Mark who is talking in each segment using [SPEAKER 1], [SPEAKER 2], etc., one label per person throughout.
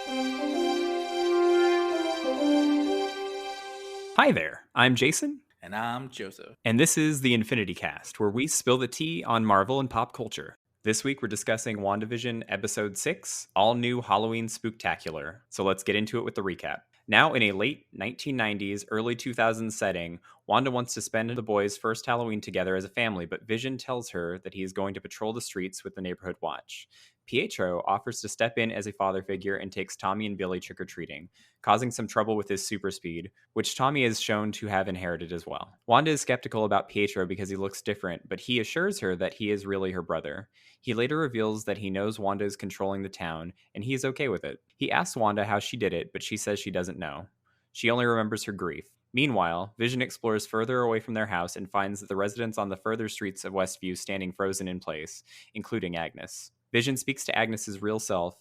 [SPEAKER 1] Hi there, I'm Jason.
[SPEAKER 2] And I'm Joseph.
[SPEAKER 1] And this is the Infini-TEA, where we spill the tea on Marvel and pop culture. This week we're discussing WandaVision Episode 6, All New Halloween Spooktacular. So let's get into it with the recap. Now, in a late 1990s, early 2000s setting, Wanda wants to spend the boys' first Halloween together as a family, but Vision tells her that he is going to patrol the streets with the neighborhood watch. Pietro offers to step in as a father figure and takes Tommy and Billy trick-or-treating, causing some trouble with his super speed, which Tommy is shown to have inherited as well. Wanda is skeptical about Pietro because he looks different, but he assures her that he is really her brother. He later reveals that he knows Wanda is controlling the town, and he is okay with it. He asks Wanda how she did it, but she says she doesn't know. She only remembers her grief. Meanwhile, Vision explores further away from their house and finds the residents on the further streets of Westview standing frozen in place, including Agnes. Vision speaks to Agnes's real self,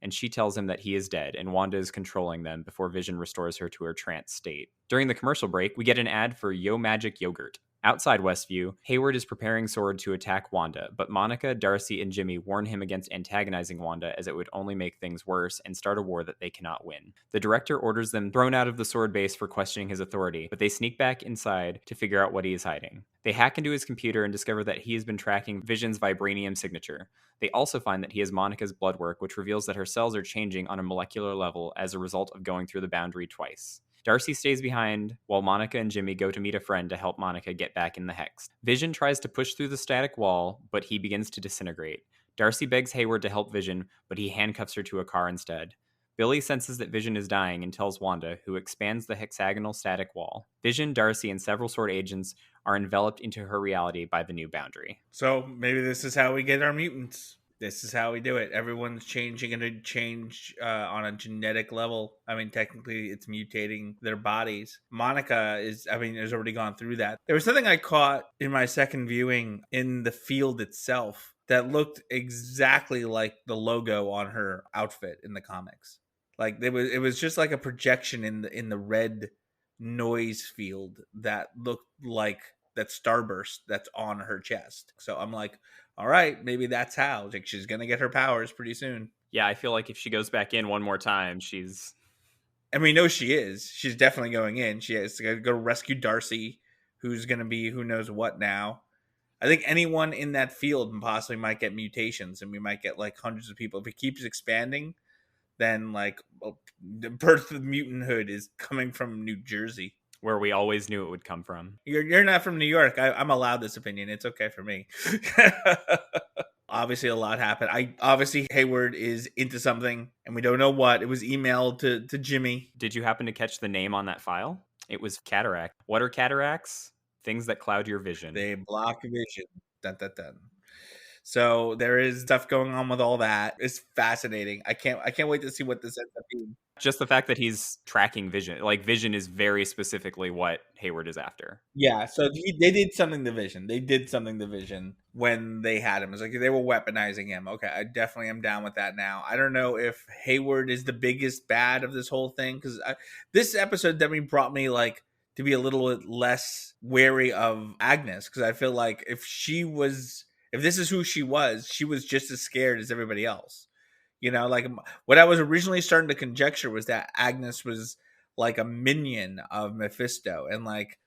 [SPEAKER 1] and she tells him that he is dead and Wanda is controlling them before Vision restores her to her trance state. During the commercial break, we get an ad for Yo Magic Yogurt. Outside Westview, Hayward is preparing Sword to attack Wanda, but Monica, Darcy, and Jimmy warn him against antagonizing Wanda as it would only make things worse and start a war that they cannot win. The director orders them thrown out of the Sword base for questioning his authority, but they sneak back inside to figure out what he is hiding. They hack into his computer and discover that he has been tracking Vision's vibranium signature. They also find that he has Monica's blood work, which reveals that her cells are changing on a molecular level as a result of going through the boundary twice. Darcy stays behind while Monica and Jimmy go to meet a friend to help Monica get back in the hex. Vision tries to push through the static wall, but he begins to disintegrate. Darcy begs Hayward to help Vision, but he handcuffs her to a car instead. Billy senses that Vision is dying and tells Wanda, who expands the hexagonal static wall. Vision, Darcy, and several Sword agents are enveloped into her reality by the new boundary.
[SPEAKER 2] So maybe this is how we get our mutants. This is how we do it. Everyone's changing and a change on a genetic level. I mean, technically, it's mutating their bodies. Monica has already gone through that. There was something I caught in my second viewing in the field itself that looked exactly like the logo on her outfit in the comics. Like it was just like a projection in the red noise field that looked like that starburst that's on her chest. So I'm like, all right, maybe that's how. Like, she's gonna get her powers pretty soon.
[SPEAKER 1] Yeah, I feel like if she goes back in one more time, she's...
[SPEAKER 2] And we know she is. She's definitely going in. She has to go rescue Darcy, who's gonna be who knows what now. I think anyone in that field possibly might get mutations, and we might get like hundreds of people. If it keeps expanding, then like the birth of mutanthood is coming from New Jersey,
[SPEAKER 1] where we always knew it would come from.
[SPEAKER 2] You're not from New York. I'm allowed this opinion. It's okay for me. Obviously, a lot happened. Obviously Hayward is into something, and we don't know what. It was emailed to Jimmy.
[SPEAKER 1] Did you happen to catch the name on that file? It was cataract. What are cataracts? Things that cloud your vision.
[SPEAKER 2] They block vision. Dun, dun, dun. So there is stuff going on with all that. It's fascinating. I can't wait to see what this ends up being.
[SPEAKER 1] Just the fact that he's tracking Vision. Like, Vision is very specifically what Hayward is after.
[SPEAKER 2] Yeah, so they did something to Vision. They did something to Vision when they had him. It's like they were weaponizing him. Okay, I definitely am down with that now. I don't know if Hayward is the biggest bad of this whole thing, because this episode definitely brought me like to be a little bit less wary of Agnes, because I feel like if this is who she was just as scared as everybody else. You know, like what I was originally starting to conjecture was that Agnes was like a minion of Mephisto and like,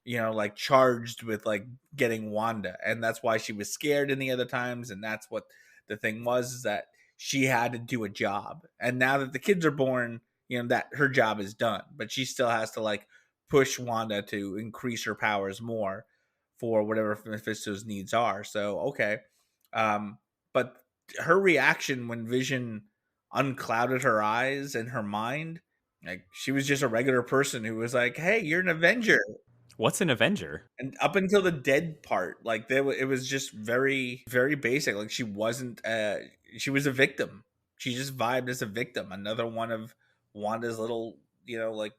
[SPEAKER 2] you know, like charged with like getting Wanda. And that's why she was scared in the other times. And that's what the thing was, is that she had to do a job. And now that the kids are born, you know, that her job is done. But she still has to like push Wanda to increase her powers more for whatever Mephisto's needs are. So, okay. But her reaction when Vision unclouded her eyes and her mind, like she was just a regular person who was like, hey, you're an Avenger.
[SPEAKER 1] What's an Avenger?
[SPEAKER 2] And up until the dead part, like it was just very, very basic. Like she wasn't, she was a victim. She just vibed as a victim. Another one of Wanda's little, you know, like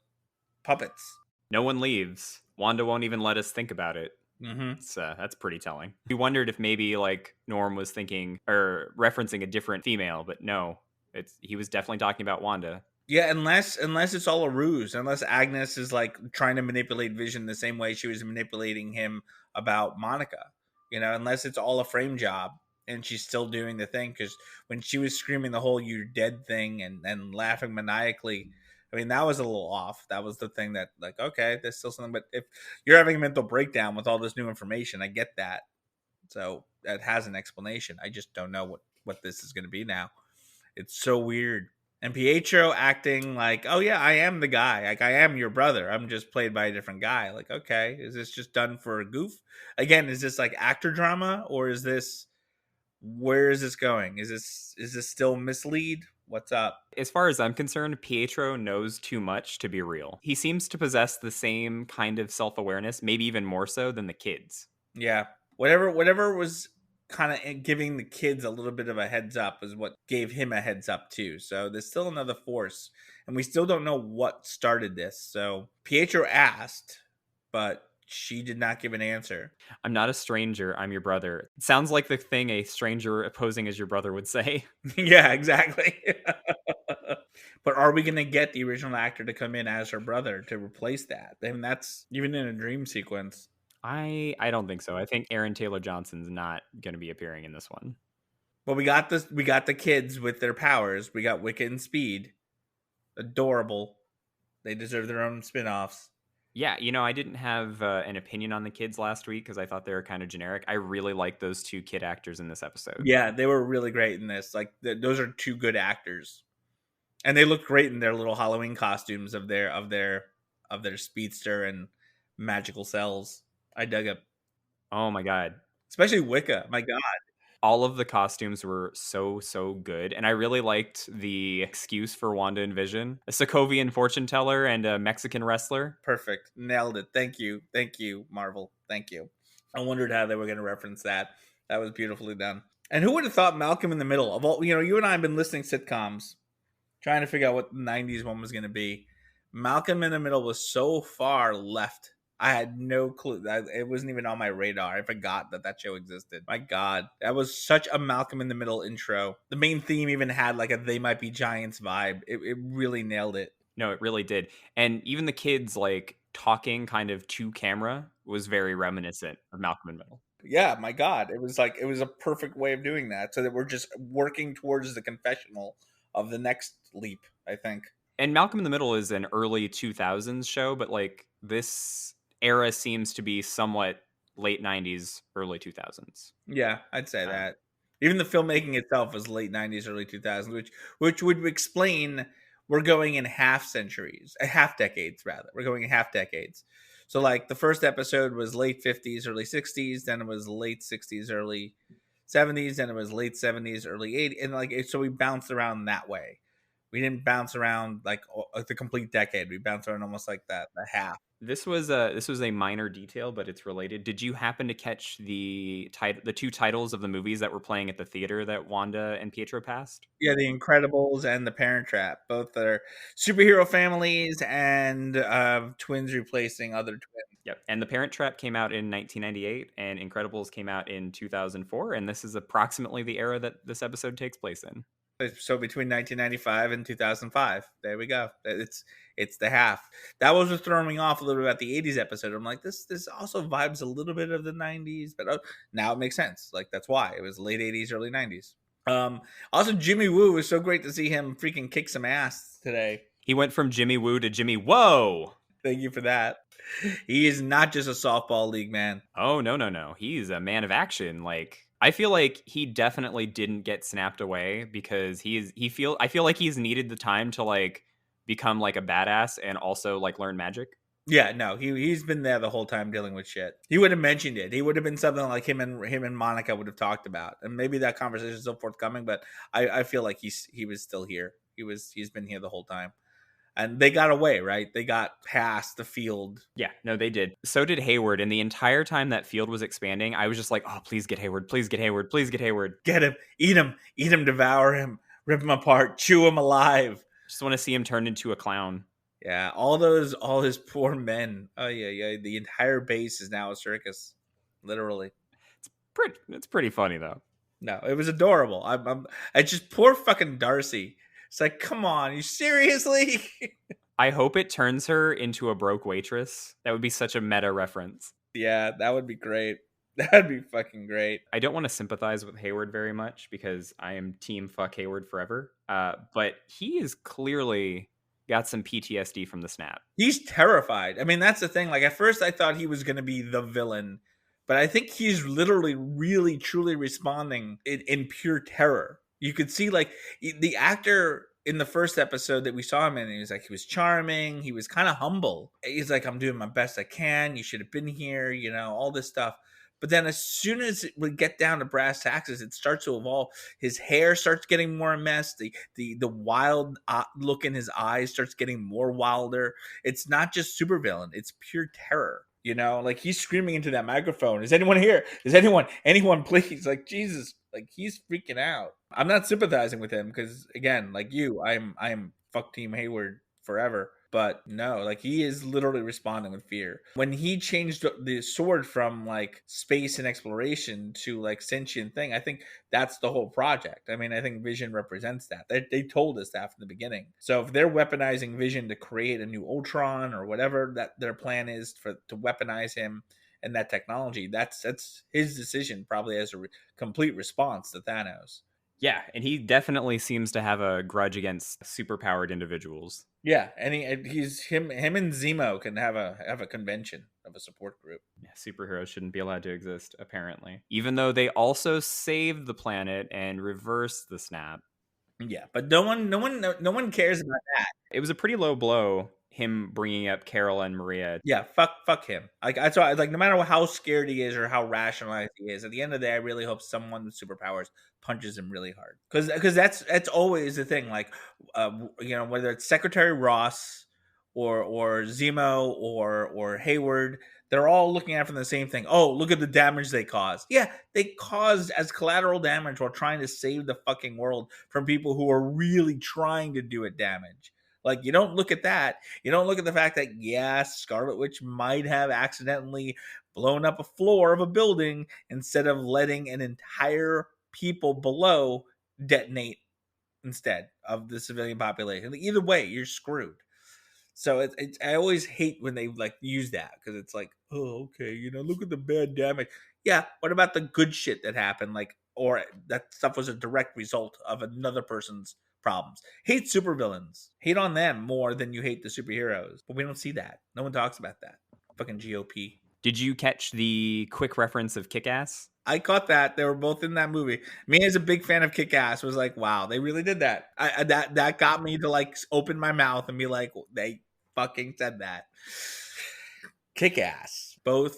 [SPEAKER 2] puppets.
[SPEAKER 1] No one leaves. Wanda won't even let us think about it.
[SPEAKER 2] Mm-hmm.
[SPEAKER 1] That's pretty telling. We wondered if maybe like Norm was thinking or referencing a different female, but no, he was definitely talking about Wanda.
[SPEAKER 2] Yeah, unless it's all a ruse, unless Agnes is like trying to manipulate Vision the same way she was manipulating him about Monica, you know, unless it's all a frame job. and she's still doing the thing, because when she was screaming the whole "you're dead" thing and laughing maniacally, I mean, that was a little off. That was the thing that, like, okay, there's still something. But if you're having a mental breakdown with all this new information, I get that. So that has an explanation. I just don't know what this is going to be now. It's so weird. And Pietro acting like, oh yeah, I am the guy. Like, I am your brother. I'm just played by a different guy. Like, okay, is this just done for a goof? Again, is this like actor drama, or is this, where is this going? Is this still mislead? What's up?
[SPEAKER 1] As far as I'm concerned, Pietro knows too much to be real. He seems to possess the same kind of self-awareness, maybe even more so than the kids.
[SPEAKER 2] Yeah. Whatever was kind of giving the kids a little bit of a heads up is what gave him a heads up too. So there's still another force, and we still don't know what started this. So Pietro asked, but she did not give an answer.
[SPEAKER 1] I'm not a stranger, I'm your brother. It sounds like the thing a stranger posing as your brother would say.
[SPEAKER 2] Yeah, exactly. But are we going to get the original actor to come in as her brother to replace that? I mean, that's even in a dream sequence.
[SPEAKER 1] I don't think so. I think Aaron Taylor Johnson's not going to be appearing in this one.
[SPEAKER 2] Well, we got this. We got the kids with their powers. We got Wicca and Speed. Adorable. They deserve their own spin-offs.
[SPEAKER 1] Yeah, I didn't have an opinion on the kids last week because I thought they were kind of generic. I really like those two kid actors in this episode.
[SPEAKER 2] Yeah, they were really great in this. Like, those are two good actors, and they look great in their little Halloween costumes of their speedster and magical cells. I dug it,
[SPEAKER 1] Oh my god.
[SPEAKER 2] especially Wicca. My God,
[SPEAKER 1] All of the costumes were so good, and I really liked the excuse for Wanda and Vision: a Sokovian fortune teller and a Mexican wrestler.
[SPEAKER 2] perfect, nailed it. Thank you, Marvel. Thank you. I wondered how they were going to reference that. That was beautifully done. And who would have thought Malcolm in the Middle of all? You and I have been listening to sitcoms, trying to figure out what the '90s one was going to be. Malcolm in the Middle was so far left. I had no clue. It wasn't even on my radar. I forgot that show existed. My God, that was such a Malcolm in the Middle intro. The main theme even had like a "They Might Be Giants" vibe. It really nailed it.
[SPEAKER 1] No, it really did. And even the kids, like, talking kind of to camera was very reminiscent of Malcolm in the Middle.
[SPEAKER 2] Yeah, my God, it was a perfect way of doing that. So that we're just working towards the confessional of the next leap, I think.
[SPEAKER 1] And Malcolm in the Middle is an early 2000s show, but like this era seems to be somewhat late 90s, early 2000s.
[SPEAKER 2] Yeah, I'd say that. Even the filmmaking itself was late '90s, early 2000s, which would explain we're going in half decades rather. We're going in half decades. So like the first episode was late '50s, early '60s, then it was late '60s, early '70s, then it was late '70s, early '80s, and like so we bounced around that way. We didn't bounce around like the complete decade. We bounced around almost like that, the half.
[SPEAKER 1] This was a minor detail, but it's related. Did you happen to catch the two titles of the movies that were playing at the theater that Wanda and Pietro passed?
[SPEAKER 2] Yeah, The Incredibles and The Parent Trap. Both are superhero families and twins replacing other twins.
[SPEAKER 1] Yep. And The Parent Trap came out in 1998, and Incredibles came out in 2004, and this is approximately the era that this episode takes place in.
[SPEAKER 2] So between 1995 and 2005, there we go. It's the half. That was what throwing me off a little bit about the '80s episode. I'm like, this also vibes a little bit of the '90s, but now it makes sense. Like, that's why it was late '80s, early '90s. Also, Jimmy Woo, was so great to see him freaking kick some ass today.
[SPEAKER 1] He went from Jimmy Woo to Jimmy Whoa.
[SPEAKER 2] Thank you for that. He is not just a softball league man.
[SPEAKER 1] Oh, no. He's a man of action. Like, I feel like he definitely didn't get snapped away because I feel like he's needed the time to like become like a badass and also like learn magic.
[SPEAKER 2] Yeah, no, he's been there the whole time dealing with shit. He would have mentioned it. He would have been something like him and Monica would have talked about, and maybe that conversation is still forthcoming. But I feel like he was still here. He's been here the whole time, and they got away, right? They got past the field.
[SPEAKER 1] Yeah, no, they did. So did Hayward, and the entire time that field was expanding, I was just like, oh, please get Hayward, please get Hayward, please get Hayward.
[SPEAKER 2] Get him, eat him, devour him, rip him apart, chew him alive.
[SPEAKER 1] Just want to see him turned into a clown.
[SPEAKER 2] Yeah, all his poor men. Oh yeah. The entire base is now a circus, literally.
[SPEAKER 1] It's pretty funny though.
[SPEAKER 2] No, it was adorable. I just poor fucking Darcy. It's like, come on, you seriously?
[SPEAKER 1] I hope it turns her into a broke waitress. That would be such a meta reference.
[SPEAKER 2] Yeah, that would be great. That'd be fucking great.
[SPEAKER 1] I don't want to sympathize with Hayward very much because I am team fuck Hayward forever. But he is clearly got some PTSD from the snap.
[SPEAKER 2] He's terrified. I mean, that's the thing. Like, at first I thought he was going to be the villain, but I think he's literally really truly responding in pure terror. You could see, like, the actor in the first episode that we saw him in, he was like, he was charming, he was kind of humble. He's like, I'm doing my best I can, you should have been here, you know, all this stuff. But then as soon as it would get down to brass taxes, it starts to evolve. His hair starts getting more messed. The wild look in his eyes starts getting more wilder. It's not just supervillain, it's pure terror. You know, like, he's screaming into that microphone, is anyone here? Is anyone please? Like, Jesus, like, he's freaking out. I'm not sympathizing with him because, again, like you, I'm fuck Team Hayward forever. But no, like, he is literally responding with fear. When he changed the sword from like space and exploration to like sentient thing, I think that's the whole project. I mean, I think Vision represents that. They told us that from the beginning. So if they're weaponizing Vision to create a new Ultron or whatever that their plan is to weaponize him and that technology, that's his decision, probably as a complete response to Thanos.
[SPEAKER 1] Yeah, and he definitely seems to have a grudge against superpowered individuals.
[SPEAKER 2] Yeah, and he's him and Zemo can have a convention of a support group.
[SPEAKER 1] Yeah, superheroes shouldn't be allowed to exist, apparently. Even though they also saved the planet and reversed the snap.
[SPEAKER 2] Yeah, but no one cares about that.
[SPEAKER 1] It was a pretty low blow, him bringing up Carol and Maria.
[SPEAKER 2] Yeah, fuck him. Like, that's why, like, no matter how scared he is or how rationalized he is, at the end of the day, I really hope someone with superpowers punches him really hard. Because that's always the thing. Like, you know, whether it's Secretary Ross or Zemo or Hayward, they're all looking at it from the same thing. Oh, look at the damage they caused. Yeah, they caused as collateral damage while trying to save the fucking world from people who are really trying to do it damage. Like, you don't look at that. You don't look at the fact that, yeah, Scarlet Witch might have accidentally blown up a floor of a building instead of letting an entire people below detonate instead of the civilian population. Either way, you're screwed. So I always hate when they like use that, because it's like, oh, okay, you know, look at the bad damage. Yeah, what about the good shit that happened? Like, or that stuff was a direct result of another person's problems. Hate supervillains. Hate on them more than you hate the superheroes. But we don't see that. No one talks about that. Fucking GOP.
[SPEAKER 1] Did you catch the quick reference of Kick-Ass?
[SPEAKER 2] I caught that. They were both in that movie. Me, as a big fan of Kick-Ass, was like, wow, they really did that. That got me to like open my mouth and be like, they fucking said that. Kick-Ass. Both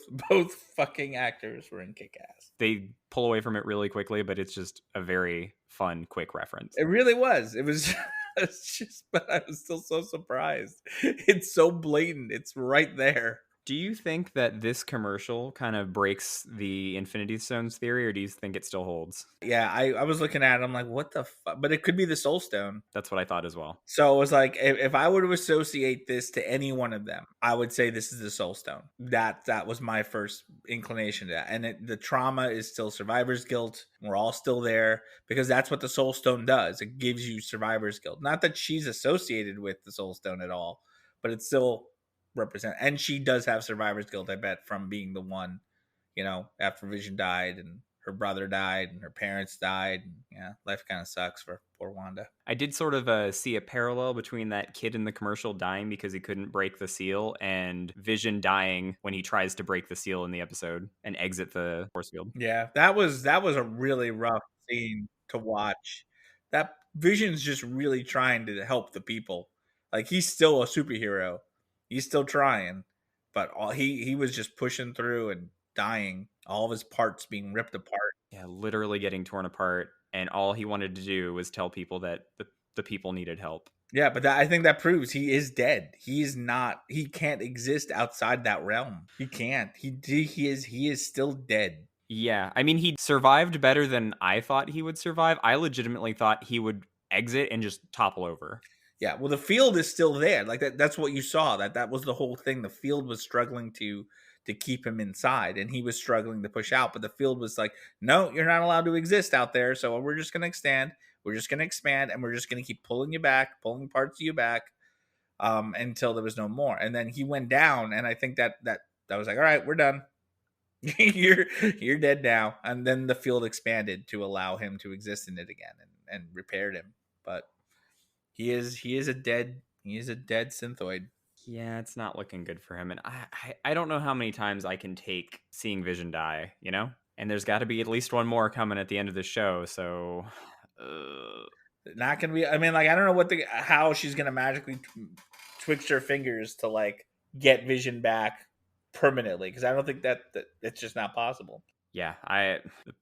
[SPEAKER 2] fucking actors were in Kick-Ass.
[SPEAKER 1] They pull away from it really quickly, but it's just a very fun, quick reference.
[SPEAKER 2] It really was. It was just, but I was still so surprised. It's so blatant. It's right there.
[SPEAKER 1] Do you think that this commercial kind of breaks the Infinity Stones theory, or do you think it still holds?
[SPEAKER 2] Yeah, I was looking at it. I'm like, what the fuck? But it could be the Soul Stone.
[SPEAKER 1] That's what I thought as well.
[SPEAKER 2] So it was like, if I were to associate this to any one of them, I would say this is the Soul Stone. That was my first inclination to that. And the trauma is still survivor's guilt. We're all still there because that's what the Soul Stone does. It gives you survivor's guilt. Not that she's associated with the Soul Stone at all, but it's still represent, and she does have survivor's guilt, I bet, from being the one, you know, after Vision died and her brother died and her parents died. Yeah, life kind of sucks for poor Wanda.
[SPEAKER 1] I did sort of see a parallel between that kid in the commercial dying because he couldn't break the seal and Vision dying when he tries to break the seal in the episode and exit the force field.
[SPEAKER 2] Yeah, that was a really rough scene to watch. That Vision's just really trying to help the people. Like, he's still a superhero. He's still trying, but he was just pushing through and dying. All of his parts being ripped apart.
[SPEAKER 1] Yeah, literally getting torn apart, and all he wanted to do was tell people that the people needed help.
[SPEAKER 2] Yeah, but I think that proves he is dead. He can't exist outside that realm. He can't. He is still dead.
[SPEAKER 1] Yeah, I mean, he survived better than I thought he would survive. I legitimately thought he would exit and just topple over.
[SPEAKER 2] Yeah, well, the field is still there. Like, that's what you saw. That was the whole thing. The field was struggling to keep him inside, and he was struggling to push out. But the field was like, no, you're not allowed to exist out there. So we're just going to extend. We're just going to expand, and we're just going to keep pulling you back, pulling parts of you back, until there was no more. And then he went down, and I think that was like, all right, we're done. you're dead now. And then the field expanded to allow him to exist in it again and repaired him. But he is a dead synthoid.
[SPEAKER 1] Yeah, it's not looking good for him. And I don't know how many times I can take seeing Vision die, you know? And there's got to be at least one more coming at the end of the show. So,
[SPEAKER 2] Not gonna be. I mean, like, I don't know how she's gonna magically twitch her fingers to like get Vision back permanently, because I don't think that it's just not possible.
[SPEAKER 1] yeah,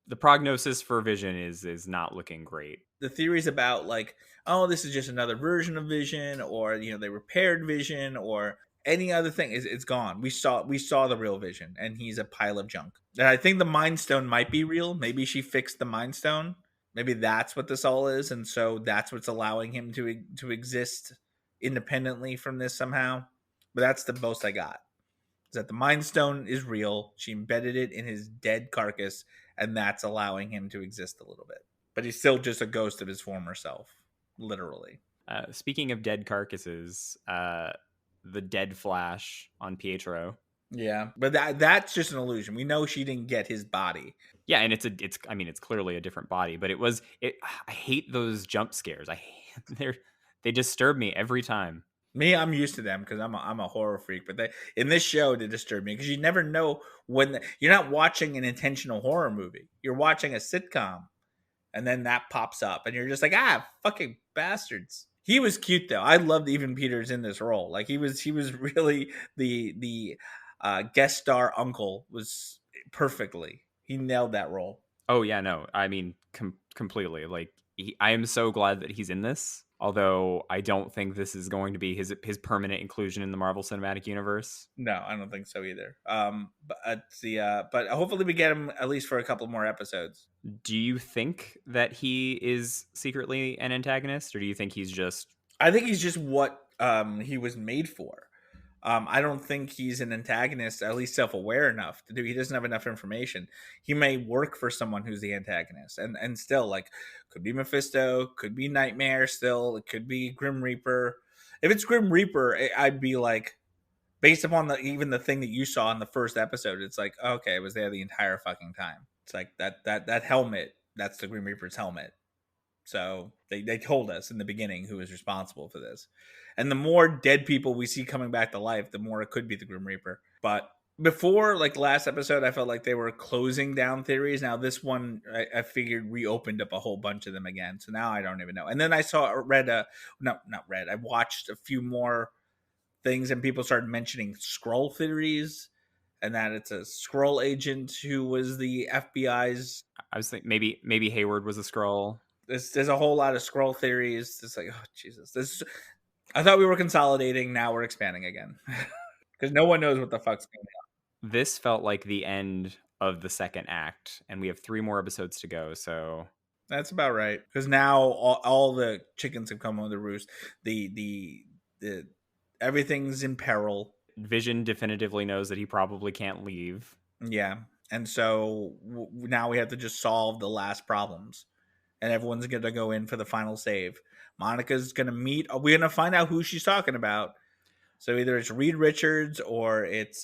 [SPEAKER 1] the prognosis for Vision is not looking great.
[SPEAKER 2] The theories about like, oh, this is just another version of Vision, or they repaired Vision, or any other thing, it's gone. We saw the real Vision, and he's a pile of junk. And I think the Mind Stone might be real. Maybe she fixed the Mind Stone. Maybe that's what this all is, and so that's what's allowing him to exist independently from this somehow. But that's the most I got. Is that the Mind Stone is real? She embedded it in his dead carcass, and that's allowing him to exist a little bit. But he's still just a ghost of his former self, literally.
[SPEAKER 1] Speaking of dead carcasses, the dead Flash on Pietro.
[SPEAKER 2] Yeah, but that's just an illusion. We know she didn't get his body.
[SPEAKER 1] Yeah, and it's clearly a different body, but I hate those jump scares. They disturb me every time.
[SPEAKER 2] Me, I'm used to them because I'm a horror freak. But in this show, they disturb me because you never know when you're not watching an intentional horror movie. You're watching a sitcom, and then that pops up, and you're just like, fucking bastards. He was cute though. I loved Evan Peters in this role. Like he was really the guest star uncle was perfectly. He nailed that role.
[SPEAKER 1] Oh yeah, no, I mean completely. Like I am so glad that he's in this. Although I don't think this is going to be his permanent inclusion in the Marvel Cinematic Universe.
[SPEAKER 2] No, I don't think so either. But hopefully we get him at least for a couple more episodes.
[SPEAKER 1] Do you think that he is secretly an antagonist, or do you think he's just?
[SPEAKER 2] I think he's just what he was made for. I don't think he's an antagonist, at least self-aware enough to do. He doesn't have enough information. He may work for someone who's the antagonist, and still, like, could be Mephisto, could be Nightmare. Still, it could be Grim Reaper. If it's Grim Reaper, I'd be like, based upon even the thing that you saw in the first episode, it's like, okay, it was there the entire fucking time. It's like that helmet. That's the Grim Reaper's helmet. So they told us in the beginning who was responsible for this. And the more dead people we see coming back to life, the more it could be the Grim Reaper. But before, like last episode, I felt like they were closing down theories. Now this one, I figured reopened up a whole bunch of them again. So now I don't even know. And then I I watched a few more things, and people started mentioning Skrull theories, and that it's a Skrull agent who was the FBI's.
[SPEAKER 1] I was thinking maybe Hayward was a Skrull.
[SPEAKER 2] There's a whole lot of Skrull theories. It's like, oh Jesus, I thought we were consolidating. Now we're expanding again because no one knows what the fuck's going on.
[SPEAKER 1] This felt like the end of the second act, and we have 3 more episodes to go. So
[SPEAKER 2] that's about right. Because now all the chickens have come on the roost. The everything's in peril.
[SPEAKER 1] Vision definitively knows that he probably can't leave.
[SPEAKER 2] Yeah, and so now we have to just solve the last problems, and everyone's going to go in for the final save. Monica's going to meet. We're going to find out who she's talking about. So either it's Reed Richards, or it's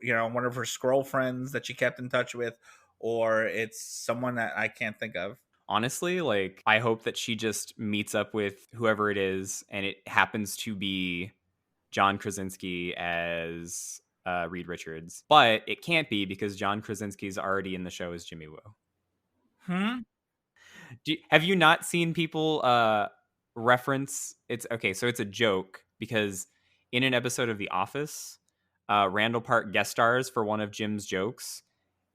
[SPEAKER 2] one of her Skrull friends that she kept in touch with, or it's someone that I can't think of.
[SPEAKER 1] Honestly, like, I hope that she just meets up with whoever it is, and it happens to be John Krasinski as Reed Richards. But it can't be, because John Krasinski's already in the show as Jimmy Woo. Have you not seen people reference it's okay? So it's a joke, because in an episode of The Office, Randall Park guest stars for one of Jim's jokes,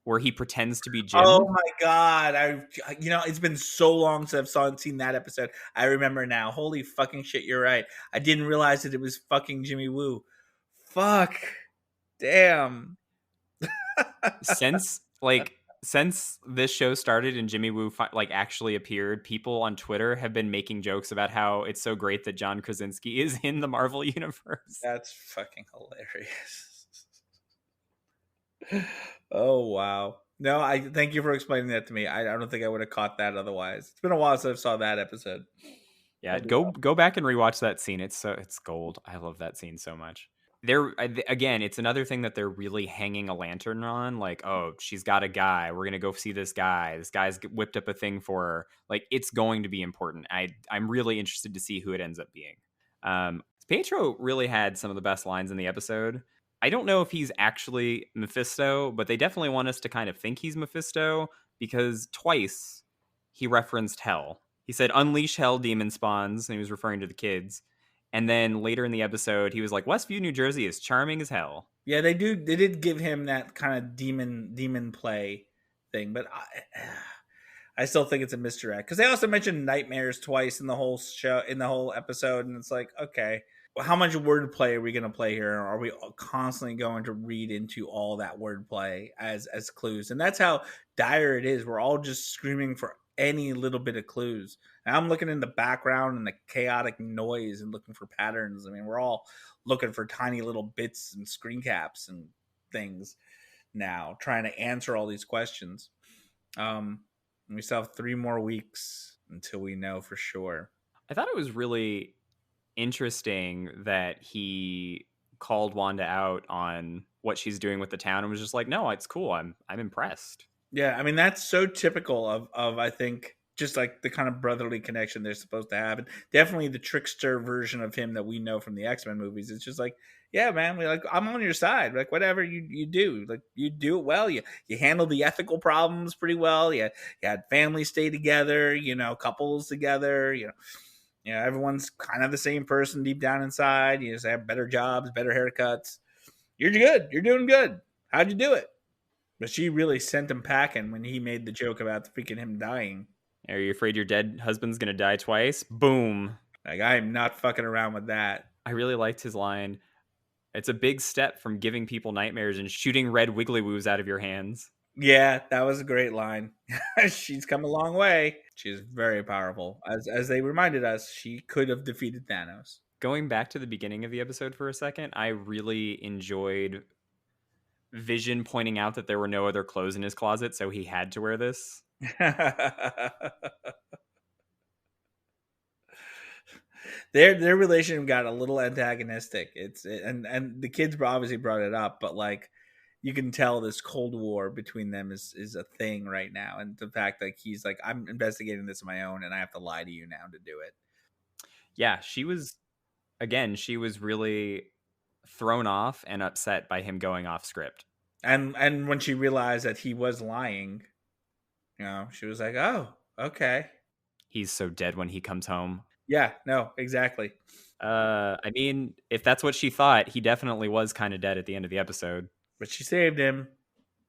[SPEAKER 1] where he pretends to be Jim.
[SPEAKER 2] Oh my god! It's been so long since I've seen that episode. I remember now. Holy fucking shit! You're right. I didn't realize that it was fucking Jimmy Woo. Fuck. Damn.
[SPEAKER 1] Since this show started and Jimmy Woo actually appeared, people on Twitter have been making jokes about how it's so great that John Krasinski is in the Marvel universe.
[SPEAKER 2] That's fucking hilarious. Oh wow. No, I thank you for explaining that to me. I don't think I would have caught that otherwise. It's been a while since I saw that episode.
[SPEAKER 1] Yeah, go back and rewatch that scene. It's gold. I love that scene so much. again, it's another thing that they're really hanging a lantern on. Like, oh, she's got a guy. We're gonna go see this guy. This guy's whipped up a thing for her. Like, it's going to be important. I'm really interested to see who it ends up being. Pietro really had some of the best lines in the episode. I don't know if he's actually Mephisto, but they definitely want us to kind of think he's Mephisto because twice he referenced hell. He said, "Unleash hell, demon spawns," and he was referring to the kids. And then later in the episode, he was like, "Westview, New Jersey is charming as hell."
[SPEAKER 2] Yeah, they did give him that kind of demon play thing, but I still think it's a misdirect because they also mentioned nightmares twice in the whole show, in the whole episode, and it's like, okay, well, how much wordplay are we going to play here? Are we constantly going to read into all that wordplay as clues? And that's how dire it is. We're all just screaming for any little bit of clues. And I'm looking in the background and the chaotic noise and looking for patterns. I mean, we're all looking for tiny little bits and screen caps and things now, trying to answer all these questions. We still have 3 more weeks until we know for sure.
[SPEAKER 1] I thought it was really interesting that he called Wanda out on what she's doing with the town and was just like, "No, it's cool. I'm impressed."
[SPEAKER 2] Yeah, I mean that's so typical of I think just like the kind of brotherly connection they're supposed to have, and definitely the trickster version of him that we know from the X-Men movies. It's just like, yeah, man, I'm on your side. Like whatever you do, like you do it well. You handle the ethical problems pretty well. You had families stay together, couples together. Everyone's kind of the same person deep down inside. You just have better jobs, better haircuts. You're good. You're doing good. How'd you do it? But she really sent him packing when he made the joke about freaking him dying.
[SPEAKER 1] Are you afraid your dead husband's gonna die twice? Boom.
[SPEAKER 2] Like, I am not fucking around with that.
[SPEAKER 1] I really liked his line. It's a big step from giving people nightmares and shooting red wiggly woos out of your hands.
[SPEAKER 2] Yeah, that was a great line. She's come a long way. She's very powerful. As they reminded us, she could have defeated Thanos.
[SPEAKER 1] Going back to the beginning of the episode for a second, I really enjoyed Vision pointing out that there were no other clothes in his closet, so he had to wear this.
[SPEAKER 2] Their relationship got a little antagonistic. And the kids obviously brought it up, but like you can tell this Cold War between them is a thing right now. And the fact that he's like, I'm investigating this on my own and I have to lie to you now to do it.
[SPEAKER 1] Yeah, she was really thrown off and upset by him going off script.
[SPEAKER 2] And when she realized that he was lying, she was like, oh, okay.
[SPEAKER 1] He's so dead when he comes home.
[SPEAKER 2] Yeah, no, exactly.
[SPEAKER 1] I mean, if that's what she thought, he definitely was kind of dead at the end of the episode.
[SPEAKER 2] But she saved him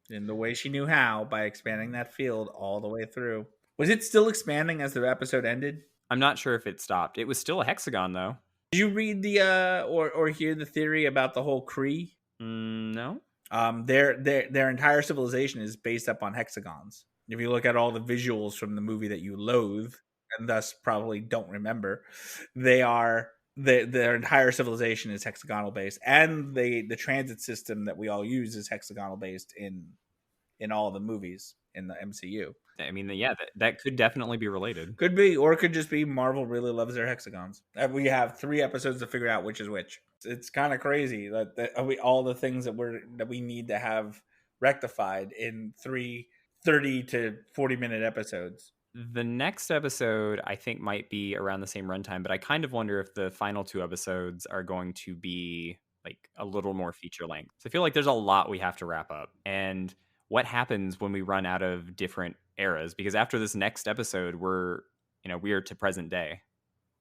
[SPEAKER 2] in the way she knew how by expanding that field all the way through. Was it still expanding as the episode ended?
[SPEAKER 1] I'm not sure if it stopped. It was still a hexagon, though.
[SPEAKER 2] Did you read the or hear the theory about the whole Kree?
[SPEAKER 1] No.
[SPEAKER 2] Their entire civilization is based up on hexagons. If you look at all the visuals from the movie that you loathe and thus probably don't remember, their entire civilization is hexagonal based, and the transit system that we all use is hexagonal based in all the movies in the MCU.
[SPEAKER 1] I mean, yeah, that could definitely be related.
[SPEAKER 2] Could be, or it could just be Marvel really loves their hexagons. We have 3 episodes to figure out which is which. It's kind of crazy that all the things that we need to have rectified in 3 30 to 40-minute episodes.
[SPEAKER 1] The next episode, I think, might be around the same runtime, but I kind of wonder if the final 2 episodes are going to be like a little more feature length. So I feel like there's a lot we have to wrap up. And what happens when we run out of different eras? Because after this next episode, we're to present day.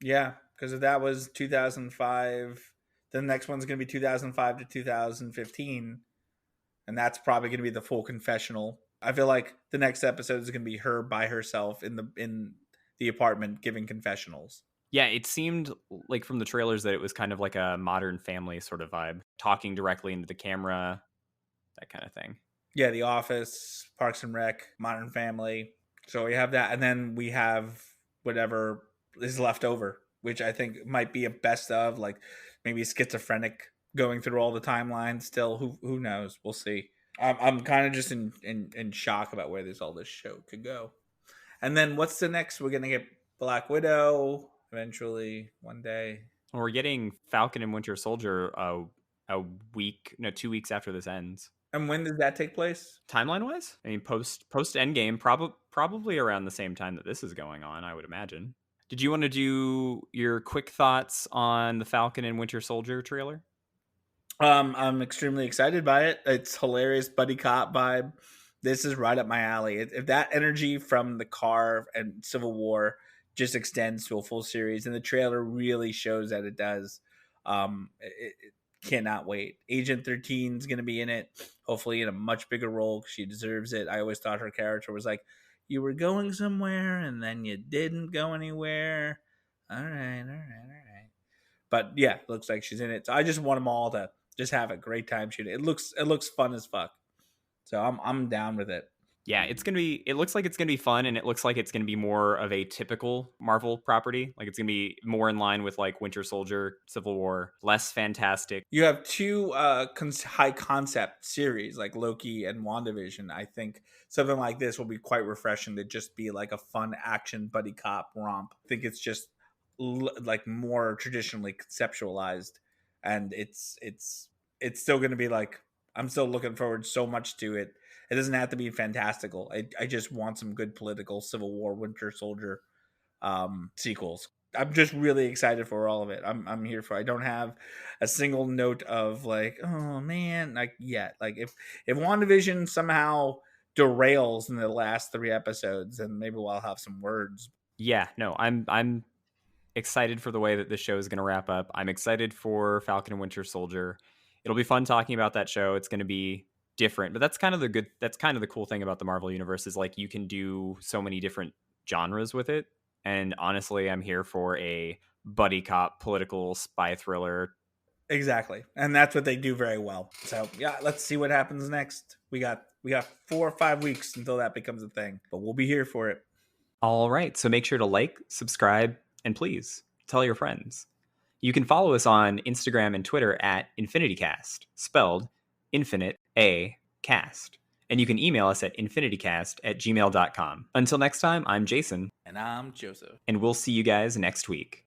[SPEAKER 2] Yeah, because if that was 2005, the next one's going to be 2005 to 2015, and that's probably going to be the full confessional. I feel like the next episode is going to be her by herself in the apartment giving confessionals.
[SPEAKER 1] Yeah, it seemed like from the trailers that it was kind of like a Modern Family sort of vibe, talking directly into the camera, that kind of thing.
[SPEAKER 2] Yeah, The Office, Parks and Rec, Modern Family. So we have that, and then we have whatever is left over, which I think might be a best of, like maybe schizophrenic going through all the timelines still. Who knows? We'll see. I'm kind of just in shock about where all this show could go. And then what's the next? We're gonna get Black Widow eventually one day.
[SPEAKER 1] Well, we're getting Falcon and Winter Soldier a week, no, 2 weeks after this ends.
[SPEAKER 2] And when does that take place?
[SPEAKER 1] Timeline wise, I mean, post Endgame, probably around the same time that this is going on, I would imagine. Did you want to do your quick thoughts on the Falcon and Winter Soldier trailer?
[SPEAKER 2] I'm extremely excited by it. It's hilarious buddy cop vibe. This is right up my alley. If that energy from the car and Civil War just extends to a full series, and the trailer really shows that it does, it cannot wait. Agent 13 is going to be in it, hopefully in a much bigger role. She deserves it. I always thought her character was like, you were going somewhere and then you didn't go anywhere. All right. But yeah, looks like she's in it. So I just want them all to just have a great time shooting. It looks fun as fuck. So I'm down with it.
[SPEAKER 1] Yeah, it looks like it's gonna be fun, and it looks like it's gonna be more of a typical Marvel property. Like it's gonna be more in line with like Winter Soldier, Civil War, less fantastic.
[SPEAKER 2] You have two high concept series like Loki and WandaVision. I think something like this will be quite refreshing to just be like a fun action buddy cop romp. I think it's just like more traditionally conceptualized, and it's still going to be like, I'm still looking forward so much to it. It doesn't have to be fantastical. I just want some good political Civil War, Winter Soldier sequels. I'm just really excited for all of it. I'm here for. I don't have a single note of like, oh man, like yet. Like if WandaVision somehow derails in the last 3 episodes, then maybe we'll have some words.
[SPEAKER 1] Yeah, no, I'm excited for the way that this show is going to wrap up. I'm excited for Falcon and Winter Soldier. It'll be fun talking about that show. It's going to be different, but that's kind of the cool thing about the Marvel universe is like you can do so many different genres with it. And honestly, I'm here for a buddy cop political spy thriller.
[SPEAKER 2] Exactly. And that's what they do very well. So yeah, let's see what happens next. We got 4 or 5 weeks until that becomes a thing, but we'll be here for it.
[SPEAKER 1] All right. So make sure to like, subscribe, and please tell your friends. You can follow us on Instagram and Twitter at Infini-TEA, spelled Infinite A Cast. And you can email us at infinitycast@gmail.com. Until next time, I'm Jason.
[SPEAKER 2] And I'm Joseph.
[SPEAKER 1] And we'll see you guys next week.